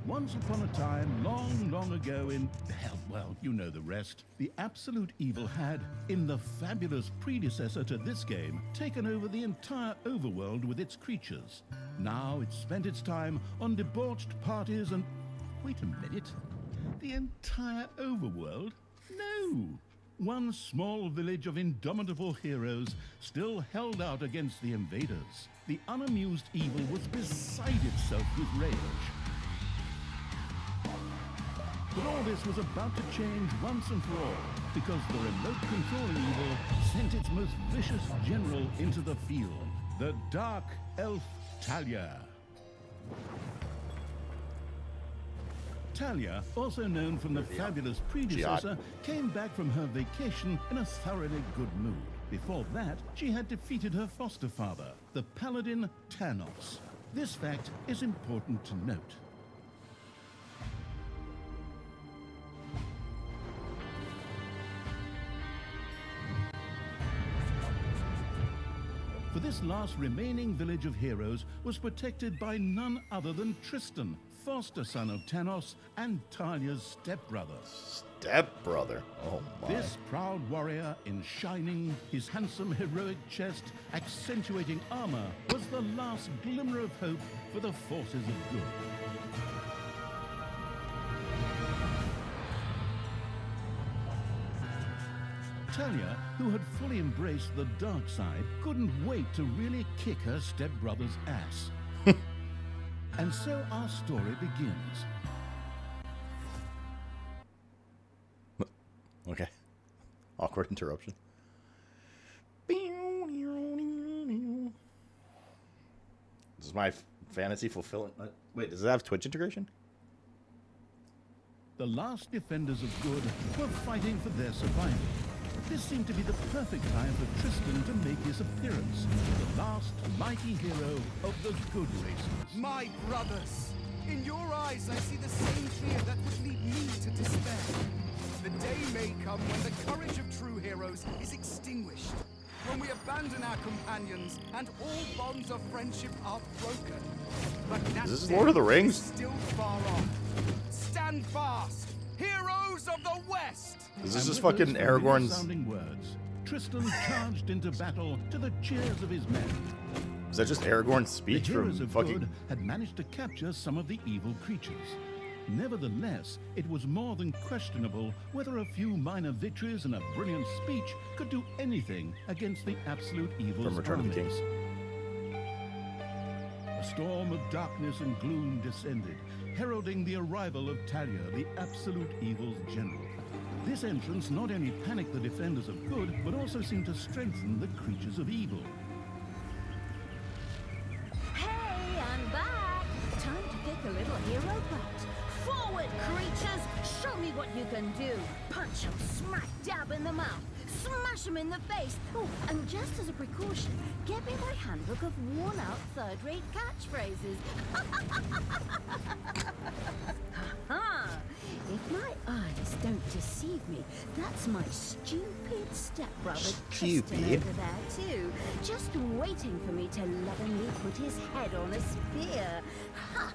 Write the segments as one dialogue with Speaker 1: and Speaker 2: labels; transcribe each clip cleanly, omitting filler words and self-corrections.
Speaker 1: Once upon a time, long, long ago in, hell, well, you know the rest, the absolute evil had, in the fabulous predecessor to this game, taken over the entire overworld with its creatures. Now it spent its time on debauched parties and... Wait a minute. The entire overworld? No! One small village of indomitable heroes still held out against the invaders. The unamused evil was beside itself with rage. But all this was about to change once and for all, because the remote controlling evil sent its most vicious general into the field, the dark elf Thalya. Thalya, also known from the fabulous predecessor, came back from her vacation in a thoroughly good mood. Before that, she had defeated her foster father, the paladin Thanos. This fact is important to note. For this last remaining village of heroes was protected by none other than Tristan, foster son of Thanos and Thalya's stepbrother.
Speaker 2: Stepbrother? Oh my.
Speaker 1: This proud warrior in shining, his handsome heroic chest accentuating armor, was the last glimmer of hope for the forces of good. Thalya, who had fully embraced the dark side, couldn't wait to really kick her stepbrother's ass. And so our story begins.
Speaker 2: Okay. Awkward interruption. This is my fantasy fulfilling. Wait, does it have Twitch integration?
Speaker 1: The last defenders of good were fighting for their survival. This seemed to be the perfect time for Tristan to make his appearance, the last mighty hero of the good races.
Speaker 3: My brothers, in your eyes I see the same fear that would lead me to despair. The day may come when the courage of true heroes is extinguished, when we abandon our companions and all bonds of friendship are broken. But that
Speaker 2: is this Lord of the Rings?
Speaker 3: Is still far off. Stand fast, heroes of the West!
Speaker 2: Is this just fucking Aragorn's
Speaker 1: sounding words? Tristan charged into battle to the cheers of his men.
Speaker 2: Is that just Aragorn's speech
Speaker 1: the
Speaker 2: from
Speaker 1: heroes of
Speaker 2: fucking...
Speaker 1: good had managed to capture some of the evil creatures. Nevertheless, it was more than questionable whether a few minor victories and a brilliant speech could do anything against the absolute evil's
Speaker 2: From Return of the King.
Speaker 1: A storm of darkness and gloom descended, heralding the arrival of Thalya, the absolute evil's general. This entrance not only panicked the defenders of good, but also seemed to strengthen the creatures of evil.
Speaker 4: Hey, I'm back! Time to pick a little hero butt. Forward, creatures! Show me what you can do! Punch them smack dab in the mouth! Smash them in the face! Oh, and just as a precaution, get me my handbook of worn-out third-rate catchphrases. Ha-ha! If my eyes don't deceive me, that's my stupid stepbrother Tristan over there too, just waiting for me to lovingly put his head on a spear. Ha!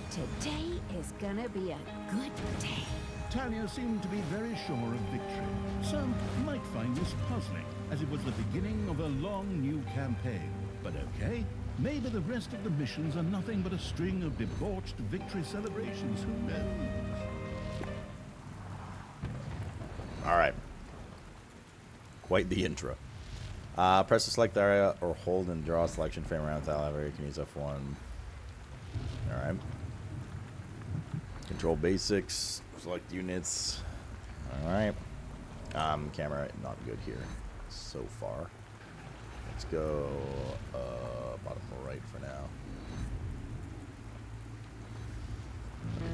Speaker 4: Today is gonna be a good day.
Speaker 1: Thalya seemed to be very sure of victory. Some might find this puzzling, as it was the beginning of a long new campaign. But okay, maybe the rest of the missions are nothing but a string of debauched victory celebrations, who knows?
Speaker 2: Alright. Quite the intro. Press to select the area or hold and draw a selection frame around Thalya. You can use F1. Alright. Control basics. Select units. Alright. Camera not good here so far. Let's go bottom right for now.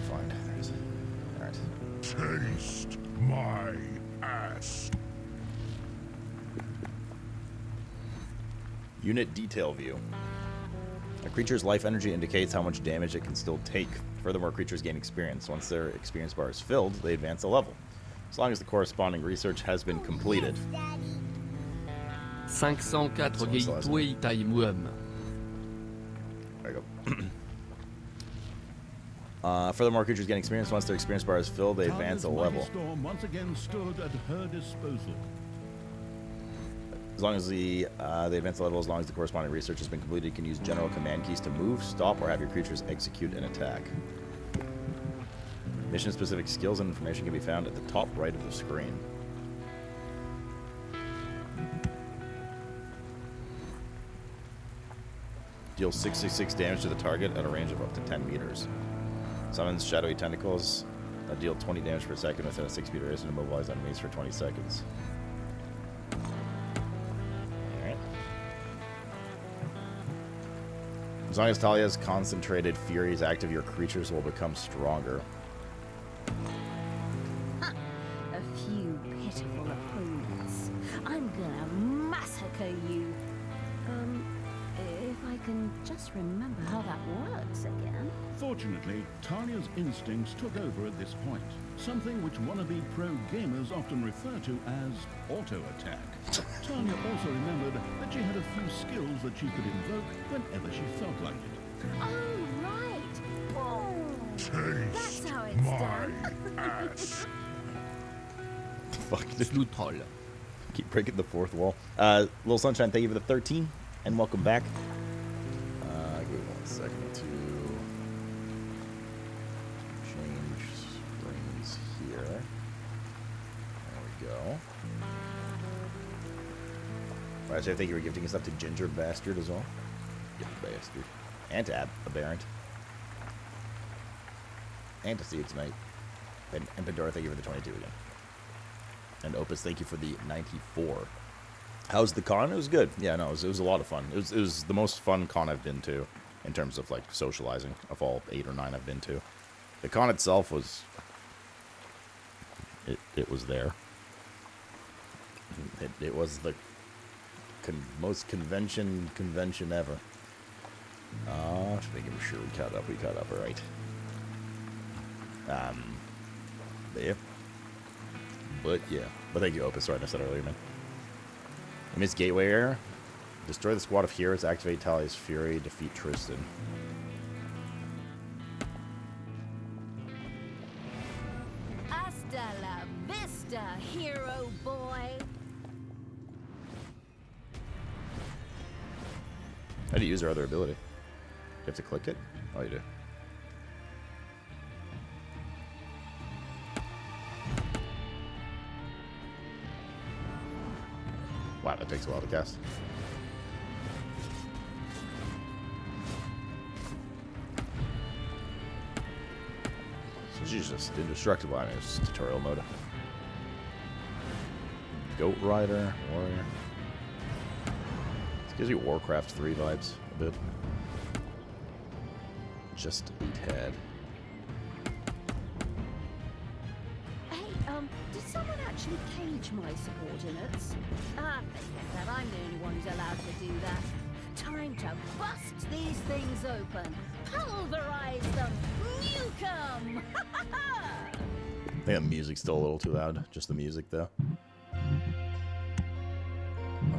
Speaker 2: Fine. There it is. Alright.
Speaker 5: Taste my ass.
Speaker 2: Unit detail view. A creature's life energy indicates how much damage it can still take. Furthermore, creatures gain experience. Once their experience bar is filled, they advance a level, as long as the corresponding research has been completed.
Speaker 6: 504 gateway time.
Speaker 2: There you go. Furthermore, creatures gain experience. Once their experience bar is filled, they advance a level.
Speaker 1: Storm once again stood at her disposal.
Speaker 2: As long as they advance a level, as long as the corresponding research has been completed, you can use general command keys to move, stop, or have your creatures execute an attack. Mission-specific skills and information can be found at the top right of the screen. Deal 666 damage to the target at a range of up to 10 meters. Summons shadowy tentacles that deal 20 damage per second within a 6-meter radius and immobilize enemies for 20 seconds. Alright. As long as Thalya's concentrated fury is active, your creatures will become stronger.
Speaker 4: A few pitiful opponents. I'm gonna massacre you. If I can just remember how that works again.
Speaker 1: Fortunately, Thalya's instincts took over at this point, something which wannabe pro gamers often refer to as auto-attack. Thalya also remembered that she had a few skills that she could invoke whenever she felt like it.
Speaker 4: Oh, right. Boom. That's
Speaker 5: Taste
Speaker 4: how it's
Speaker 5: my
Speaker 4: done.
Speaker 5: ass.
Speaker 2: Fuck, dude.
Speaker 6: Sloot troll.
Speaker 2: Keep breaking the fourth wall. Little Sunshine, thank you for the 13, and welcome back. Give me 1 second to change screens here. There we go. Alright, so I think you were gifting stuff to Ginger Bastard as well. Ginger Bastard. And to Aberrant. And to see it tonight. And Pandora, thank you for the 22 again. And Opus, thank you for the 94. How's the con? It was good. Yeah, no, it was a lot of fun. It was the most fun con I've been to in terms of like socializing of all 8 or 9 I've been to. The con itself was it was there. It was the most convention ever. Just making sure we caught up. We caught up, all right. Yeah. But yeah. But thank you, Opus. Sorry, I said earlier, man. Miss Gateway Air. Destroy the squad of heroes, activate Thalya's Fury, defeat Tristan.
Speaker 4: Hasta la vista, hero boy.
Speaker 2: How do you use her other ability? Do you have to click it? Oh, you do. Wow, that takes a while to cast. So she's just indestructible. I mean, it's tutorial mode. Goat Rider, Warrior. This gives you Warcraft 3 vibes a bit. Just 8 head.
Speaker 4: Did someone actually cage my subordinates? Forget that. I'm the only one who's allowed to do that. Time to bust these things open. Pulverize them. Nuke 'em.
Speaker 2: I think the music's still a little too loud. Just the music, though.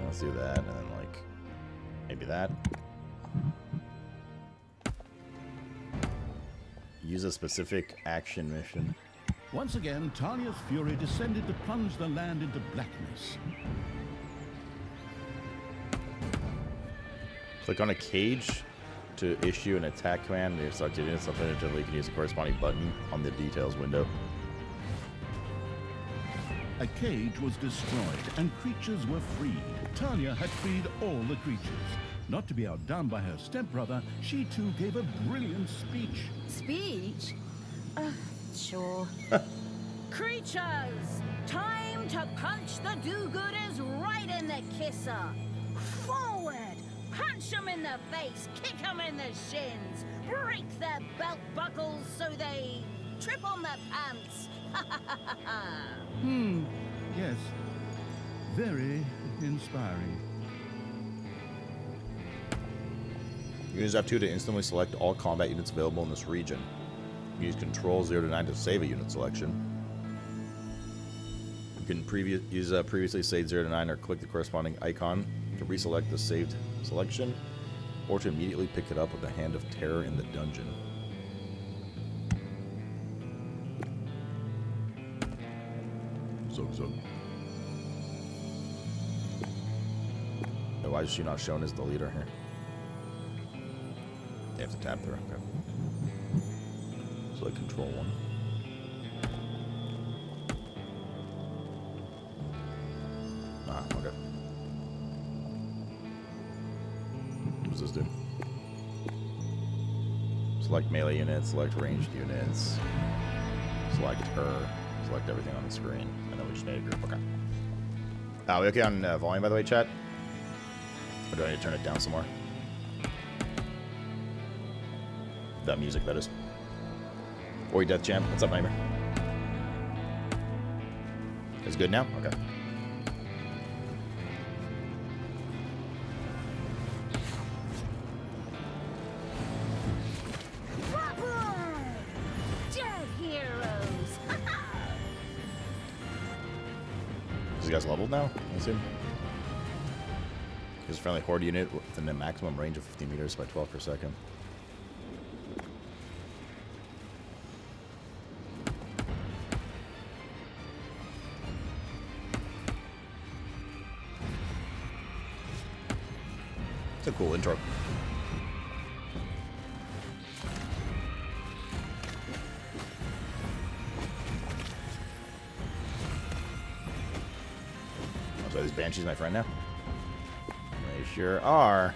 Speaker 2: Let's do that, and then, like, maybe that. Use a specific action mission.
Speaker 1: Once again, Thalya's fury descended to plunge the land into blackness.
Speaker 2: Click on a cage to issue an attack command. If selected units, alternatively, you can use the corresponding button on the details window.
Speaker 1: A cage was destroyed and creatures were freed. Thalya had freed all the creatures. Not to be outdone by her stepbrother, she too gave a brilliant speech.
Speaker 4: Speech? Sure. Creatures! Time to punch the do-gooders right in the kisser! Forward! Punch them in the face, kick them in the shins, break their belt buckles so they trip on their pants!
Speaker 1: Yes. Very inspiring.
Speaker 2: You can use F2 to instantly select all combat units available in this region. You can use Control 0 to 9 to save a unit selection. You can use previously saved 0 to 9 or click the corresponding icon to reselect the saved selection, or to immediately pick it up with the Hand of Terror in the dungeon. Zug zug. Why is she not shown as the leader here? You have to tap through. Okay. So I control one. Ah, okay. What does this do? Select melee units, select ranged units, select her, select everything on the screen, and then we just made a group. Okay. We okay on volume, by the way, chat? Or do I need to turn it down some more? That music, that is. Oi, Death Jam. What's up, Nightmare? It's good now? Okay.
Speaker 4: Dead heroes.
Speaker 2: Is you guys leveled now? I assume. Here's a friendly horde unit within a maximum range of 50 meters by 12 per second. It's a cool intro. So these Banshees my friend now? They sure are.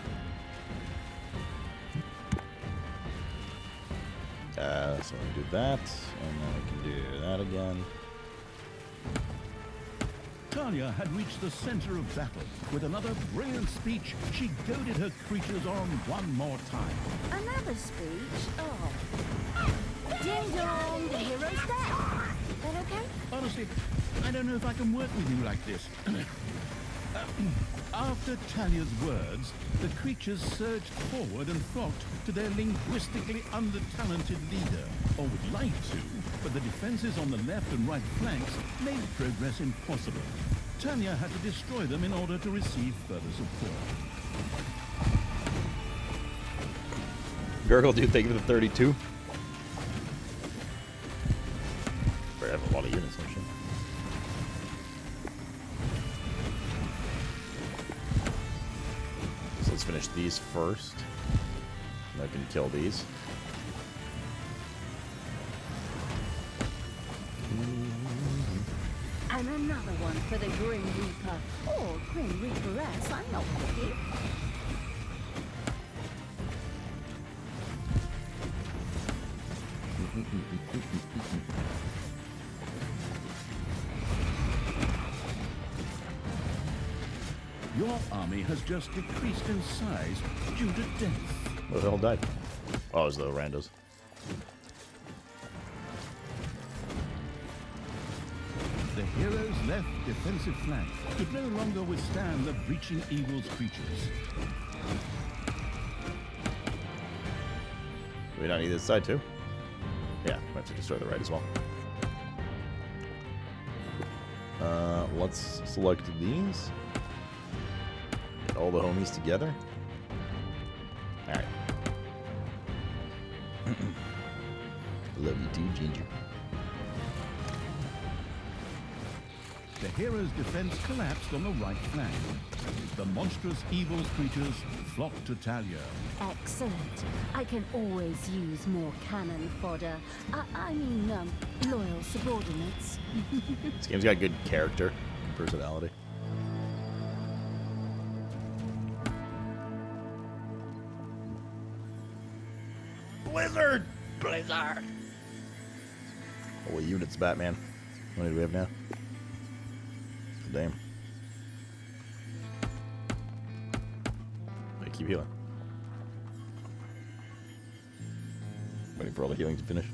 Speaker 2: So we can do that, and then we can do that again.
Speaker 1: Thalya had reached the center of battle. With another brilliant speech, she goaded her creatures on one more time.
Speaker 4: Another speech? Oh. Ding dong, the hero's there. That okay?
Speaker 1: Honestly, I don't know if I can work with you like this. After Thalya's words, the creatures surged forward and flocked to their linguistically under-talented leader, or would like to, but the defenses on the left and right flanks made progress impossible. Thalya had to destroy them in order to receive further support.
Speaker 2: Gurgle, dude, thank you for the 32. Better have a lot of units, don't you? So let's finish these first. And I can kill these.
Speaker 4: And another one for the Grim Reaper. Or Grim Reaperess, I'm not picky.
Speaker 1: Your army has just decreased in size due to death.
Speaker 2: What the hell died? Oh, it was the randos.
Speaker 1: The hero's left defensive flank could no longer withstand the breaching evil's creatures.
Speaker 2: Do we not need this side too? Yeah, we have to destroy the right as well. Let's select these. Get all the homies together. Alright. Love you too, Ginger.
Speaker 1: The hero's defense collapsed on the right flank. The monstrous evil's creatures flocked to Thalya.
Speaker 4: Excellent. I can always use more cannon fodder. I mean, loyal subordinates.
Speaker 2: This game's got good character and personality. Blizzard!
Speaker 6: Blizzard.
Speaker 2: Holy units, Batman. How many do we have now? Damn. They keep healing. Waiting for all the healing to finish.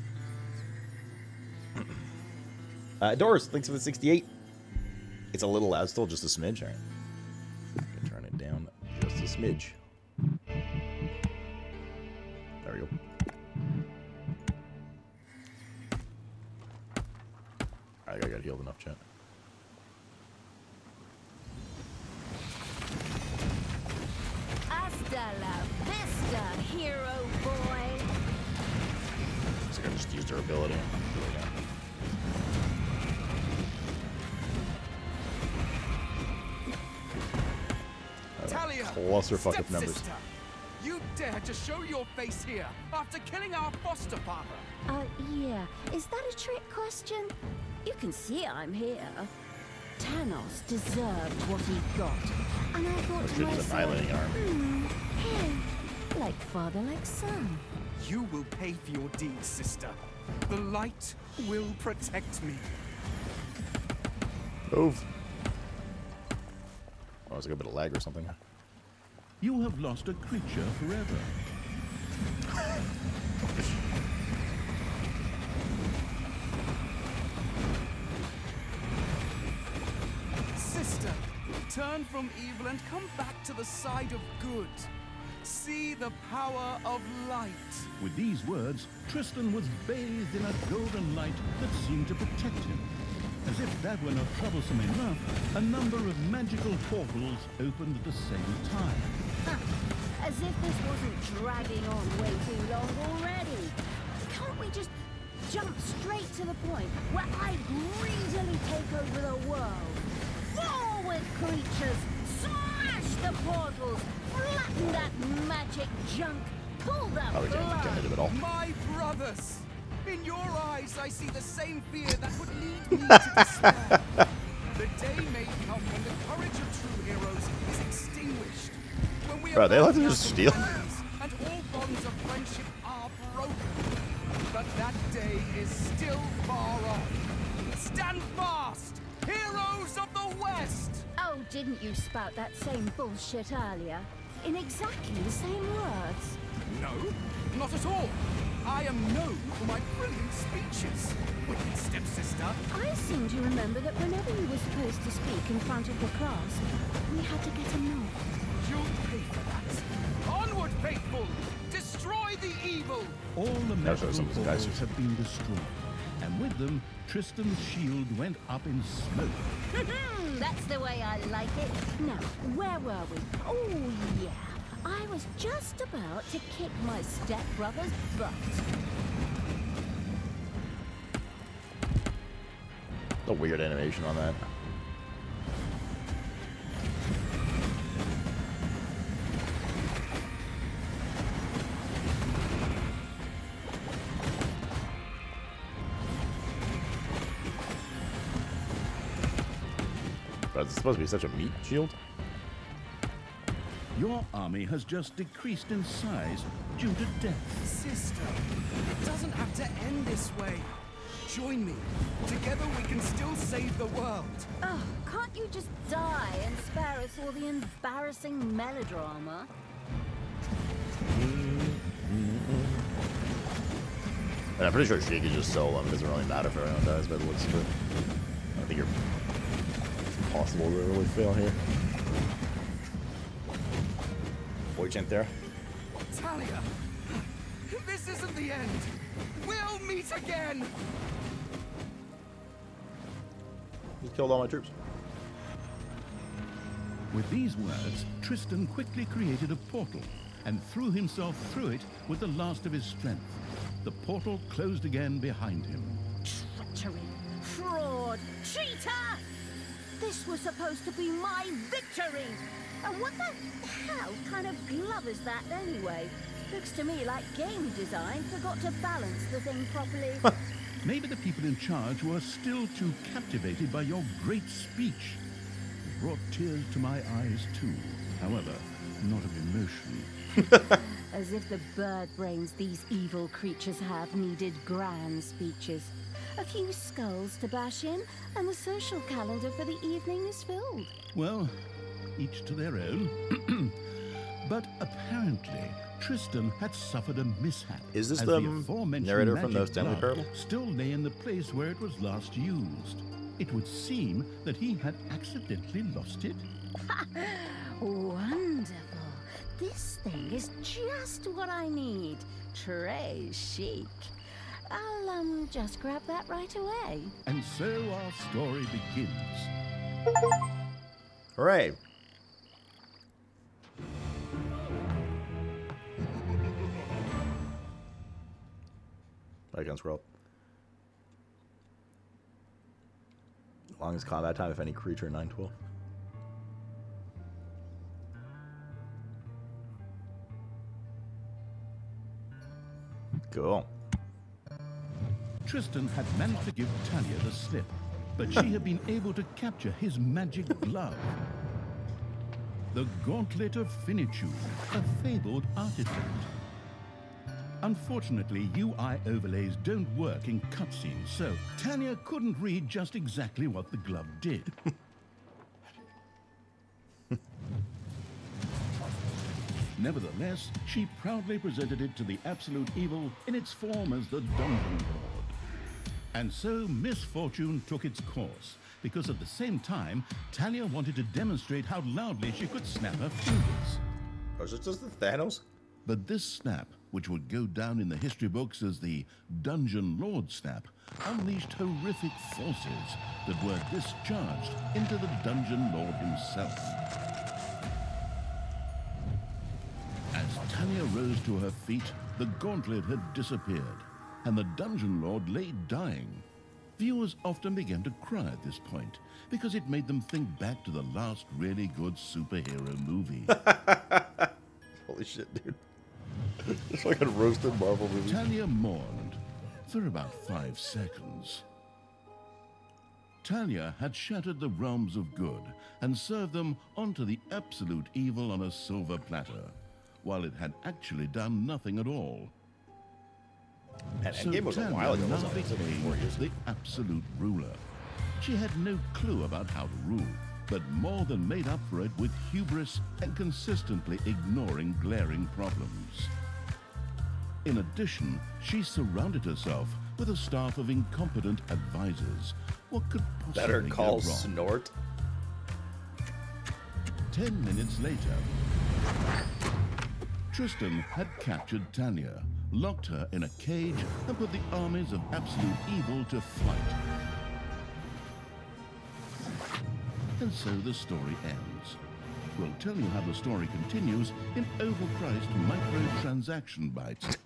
Speaker 2: Doris, thanks for the 68. It's a little loud still, just a smidge. Alright. Turn it down just a smidge. There we go. I got healed enough, chat.
Speaker 4: Hasta la vista, hero boy.
Speaker 2: So I just used her ability. clusterfuck of numbers.
Speaker 3: Stepsister, you dare to show your face here after killing our foster father?
Speaker 4: Yeah. Is that a trick question? You can see I'm here. Thanos deserved what he got. And I thought to
Speaker 2: Shit, he's
Speaker 4: myself,
Speaker 2: annihilating arm.
Speaker 4: hey, like father, like son.
Speaker 3: You will pay for your deeds, sister. The light will protect me.
Speaker 2: Move. Oh, it's like a bit of lag or something.
Speaker 1: You have lost a creature forever.
Speaker 3: Sister, turn from evil and come back to the side of good. See the power of light.
Speaker 1: With these words, Tristan was bathed in a golden light that seemed to protect him. As if that were not troublesome enough, a number of magical portals opened at the same time.
Speaker 4: As if this wasn't dragging on way too long already. Can't we just jump straight to the point where I greedily take over the world? Forward, creatures! Smash the portals! Flatten that magic junk! Pull the
Speaker 2: Oh, we can't get rid of it all.
Speaker 3: My brothers! In your eyes, I see the same fear that would lead me to despair. The day may come when the courage of true heroes is extinguished. When we
Speaker 2: Bro, they let them
Speaker 3: abandon
Speaker 2: just
Speaker 3: our
Speaker 2: steal.
Speaker 3: companions and all bonds of friendship are broken. But that day is still far off. Stand fast, heroes of the West!
Speaker 4: Oh, didn't you spout that same bullshit earlier? In exactly the same words.
Speaker 3: No, not at all. I am known for my brilliant speeches. Wicked stepsister.
Speaker 4: I seem to remember that whenever you were supposed to speak in front of the class, we had to get a nod.
Speaker 3: You'll pay for that. Onward, faithful! Destroy the evil!
Speaker 1: All the
Speaker 2: That was
Speaker 1: magical
Speaker 2: some of the guys.
Speaker 1: portals have been destroyed, and with them, Tristan's shield went up in smoke.
Speaker 4: That's the way I like it. Now, where were we? Oh, yeah. I was just about to kick my stepbrother's butt.
Speaker 2: The weird animation on that. Bro, it's supposed to be such a meat shield.
Speaker 1: Your army has just decreased in size due to death.
Speaker 3: Sister, it doesn't have to end this way. Join me. Together we can still save the world.
Speaker 4: Oh, can't you just die and spare us all the embarrassing melodrama?
Speaker 2: And I'm pretty sure she could just solo him. It doesn't really matter if everyone dies by the looks of it. I think you're impossible to really fail here. Boy Chanthera.
Speaker 3: Thalya, this isn't the end. We'll meet again.
Speaker 2: He killed all my troops.
Speaker 1: With these words, Tristan quickly created a portal and threw himself through it with the last of his strength. The portal closed again behind him.
Speaker 4: Treachery, fraud, cheater! This was supposed to be my victory! And what the hell kind of glove is that anyway? Looks to me like game design forgot to balance the thing properly.
Speaker 1: Maybe the people in charge were still too captivated by your great speech. It brought tears to my eyes too. However, not of emotion.
Speaker 4: As if the bird brains these evil creatures have needed grand speeches. A few skulls to bash in, and the social calendar for the evening is filled.
Speaker 1: Well, each to their own. But apparently, Tristan had suffered a mishap.
Speaker 2: Is this
Speaker 1: as
Speaker 2: the
Speaker 1: aforementioned
Speaker 2: narrator from the
Speaker 1: magic
Speaker 2: Stanley
Speaker 1: glove
Speaker 2: Parable?
Speaker 1: still lay in the place where it was last used. It would seem that he had accidentally lost it.
Speaker 4: Wonderful. This thing is just what I need. Très chic. I'll, just grab that right away.
Speaker 1: And so our story begins.
Speaker 2: Hooray! I can scroll up. Longest combat time, if any creature, 912. Cool.
Speaker 1: Tristan had managed to give Thalya the slip, but she had been able to capture his magic glove. The Gauntlet of Finitude, a fabled artifact. Unfortunately, UI overlays don't work in cutscenes, so Thalya couldn't read just exactly what the glove did. Nevertheless, she proudly presented it to the Absolute Evil in its form as the Dungeon Lord. And so misfortune took its course, because at the same time, Thalya wanted to demonstrate how loudly she could snap her fingers.
Speaker 2: Oh, is it just the Thanos?
Speaker 1: But this snap, which would go down in the history books as the Dungeon Lord snap, unleashed horrific forces that were discharged into the Dungeon Lord himself. As Thalya rose to her feet, the gauntlet had disappeared, and the Dungeon Lord lay dying. Viewers often began to cry at this point, because it made them think back to the last really good superhero movie.
Speaker 2: Holy shit, dude. It's like a roasted Marvel movie.
Speaker 1: Thalya mourned for about 5 seconds. Thalya had shattered the realms of good and served them onto the Absolute Evil on a silver platter, while it had actually done nothing at all.
Speaker 2: And
Speaker 1: So
Speaker 2: Endgame was a
Speaker 1: Thalya
Speaker 2: while ago,
Speaker 1: now
Speaker 2: wasn't it? It was like 4 years ago.
Speaker 1: the absolute ruler. She had no clue about how to rule, but more than made up for it with hubris and consistently ignoring glaring problems. In addition, she surrounded herself with a staff of incompetent advisors. What could possibly
Speaker 2: Better
Speaker 1: go
Speaker 2: call
Speaker 1: wrong?
Speaker 2: Snort.
Speaker 1: 10 minutes later, Tristan had captured Thalya, locked her in a cage, and put the armies of Absolute Evil to flight. And so the story ends. We'll tell you how the story continues in overpriced microtransaction bites.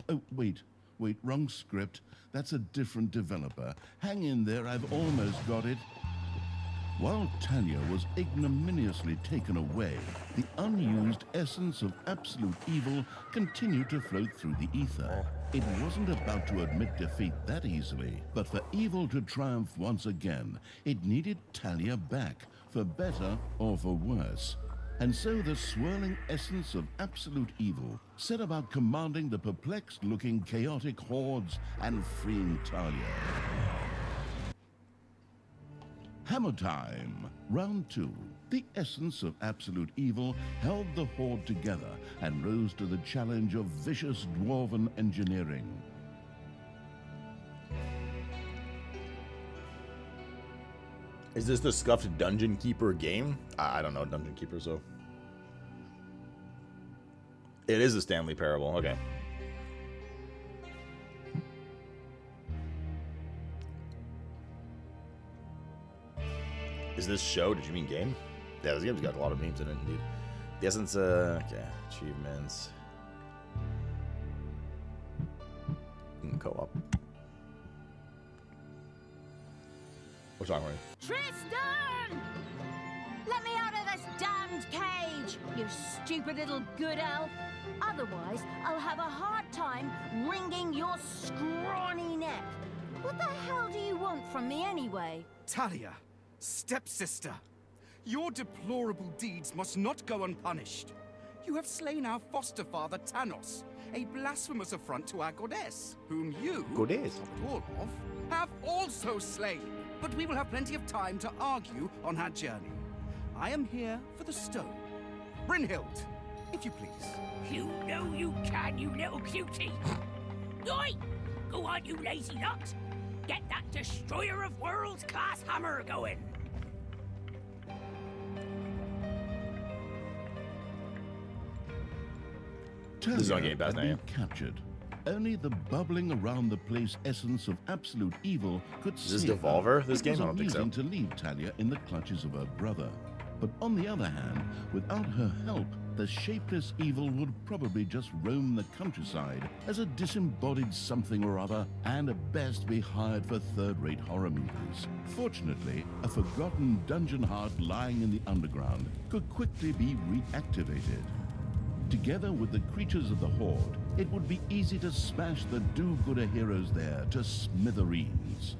Speaker 1: Oh, wait, wrong script. That's a different developer. Hang in there, I've almost got it. While Thalya was ignominiously taken away, the unused essence of Absolute Evil continued to float through the ether. It wasn't about to admit defeat that easily, but for evil to triumph once again, it needed Thalya back, for better or for worse. And so the swirling essence of Absolute Evil set about commanding the perplexed-looking chaotic hordes and freeing Thalya. Hammer time! Round 2. The essence of Absolute Evil held the horde together and rose to the challenge of vicious dwarven engineering.
Speaker 2: Is this the scuffed Dungeon Keeper game? I don't know Dungeon Keeper, so... It is a Stanley Parable, okay. Is this show? Did you mean game? Yeah, this game's got a lot of memes in it, indeed. The essence, okay, achievements. Co-op. What's wrong with you?
Speaker 4: Tristan! Let me out of this damned cage, you stupid little good elf. Otherwise, I'll have a hard time wringing your scrawny neck. What the hell do you want from me anyway?
Speaker 3: Thalya, stepsister, your deplorable deeds must not go unpunished. You have slain our foster father Thanos, a blasphemous affront to our goddess, whom you,
Speaker 2: Goddess?
Speaker 3: not all of, have also slain. But we will have plenty of time to argue on our journey. I am here for the stone. Brynhild, if you please.
Speaker 7: You know you can, you little cutie. Oi! Go on, you lazy lot. Get that destroyer of worlds class hammer going.
Speaker 2: This is on Game Pass
Speaker 1: had
Speaker 2: now,
Speaker 1: been
Speaker 2: yeah.
Speaker 1: captured. Only the bubbling around the place essence of Absolute Evil could
Speaker 2: Is this
Speaker 1: save her.
Speaker 2: Devolver, this
Speaker 1: It
Speaker 2: game?
Speaker 1: was
Speaker 2: I don't think so.
Speaker 1: amusing to leave Thalya in the clutches of her brother. But on the other hand, without her help, the shapeless evil would probably just roam the countryside as a disembodied something or other, and at best be hired for third-rate horror movies. Fortunately, a forgotten dungeon heart lying in the underground could quickly be reactivated. Together with the creatures of the Horde, it would be easy to smash the do-gooder heroes there to smithereens.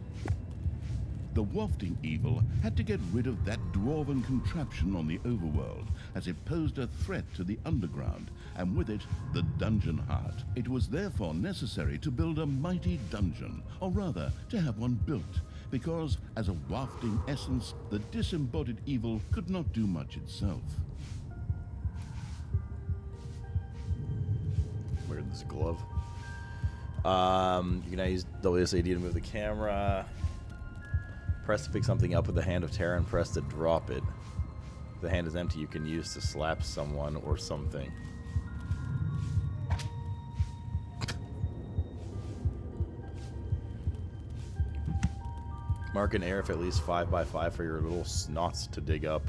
Speaker 1: The wafting evil had to get rid of that dwarven contraption on the overworld, as it posed a threat to the underground, and with it, the dungeon heart. It was therefore necessary to build a mighty dungeon, or rather, to have one built, because, as a wafting essence, the disembodied evil could not do much itself.
Speaker 2: Weird, this glove. You can now use WSAD to move the camera. Press to pick something up with the Hand of Terror and press to drop it. If the hand is empty, you can use to slap someone or something. Mark an area of at least 5 by 5 for your little snots to dig up.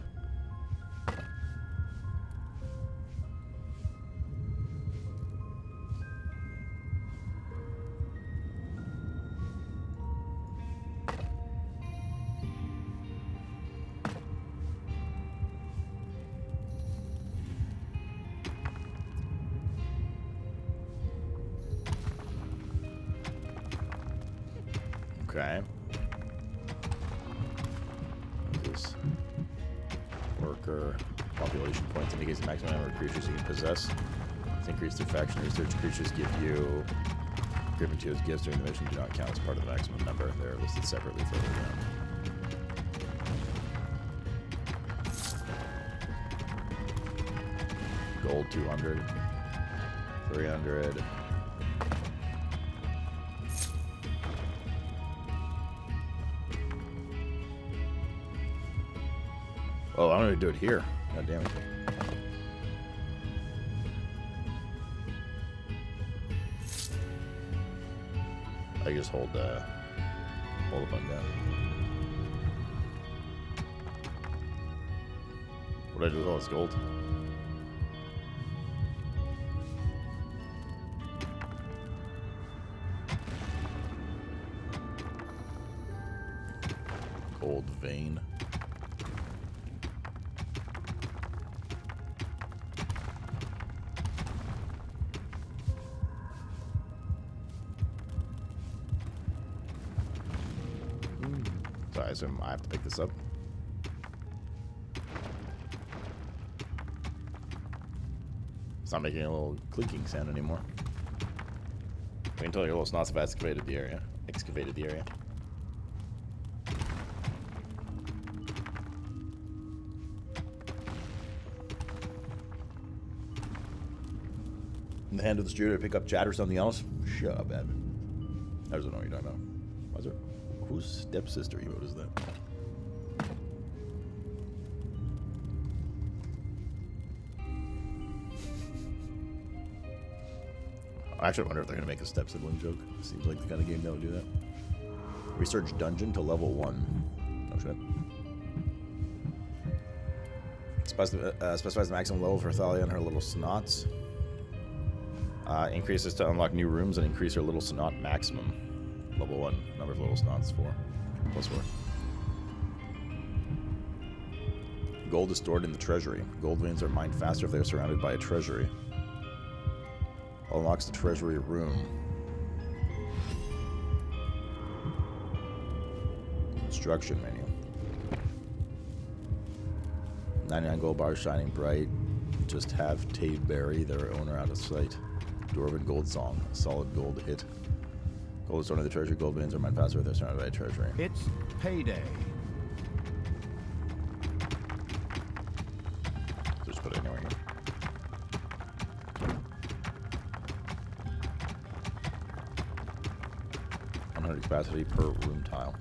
Speaker 2: Okay. This worker population points indicates the maximum number of creatures you can possess. It's increased through faction research. Creatures give you given to as gifts during the mission do not count as part of the maximum number. They're listed separately further down. Gold 200, 300. Oh, I'm gonna do it here. God damn it. I just hold the button down. What did I do with all this gold? Gold vein. So I assume I have to pick this up. It's not making a little clicking sound anymore. I can tell your little snots have excavated the area. In the hand of the steward to pick up chat or something else? Shut up, Admin. I just don't know what you're talking about. Why is there... Whose stepsister emote is that? I actually wonder if they're going to make a step-sibling joke. Seems like the kind of game that would do that. Research dungeon to level 1. Oh shit. Specifies the maximum level for Thalya and her little snots. Increases to unlock new rooms and increase her little snot maximum. Level 1. Number of little snots 4. Plus 4. Gold is stored in the treasury. Gold veins are mined faster if they are surrounded by a treasury. Unlocks the treasury room. Instruction menu. 99 gold bars shining bright. Just have Tade bury their owner out of sight. Dwarven gold song. A solid gold hit. Gold is stored in the treasury. Gold veins are mined faster if they're surrounded by a treasury.
Speaker 1: It's payday.
Speaker 2: Just put it anywhere here. 100 capacity per room tile.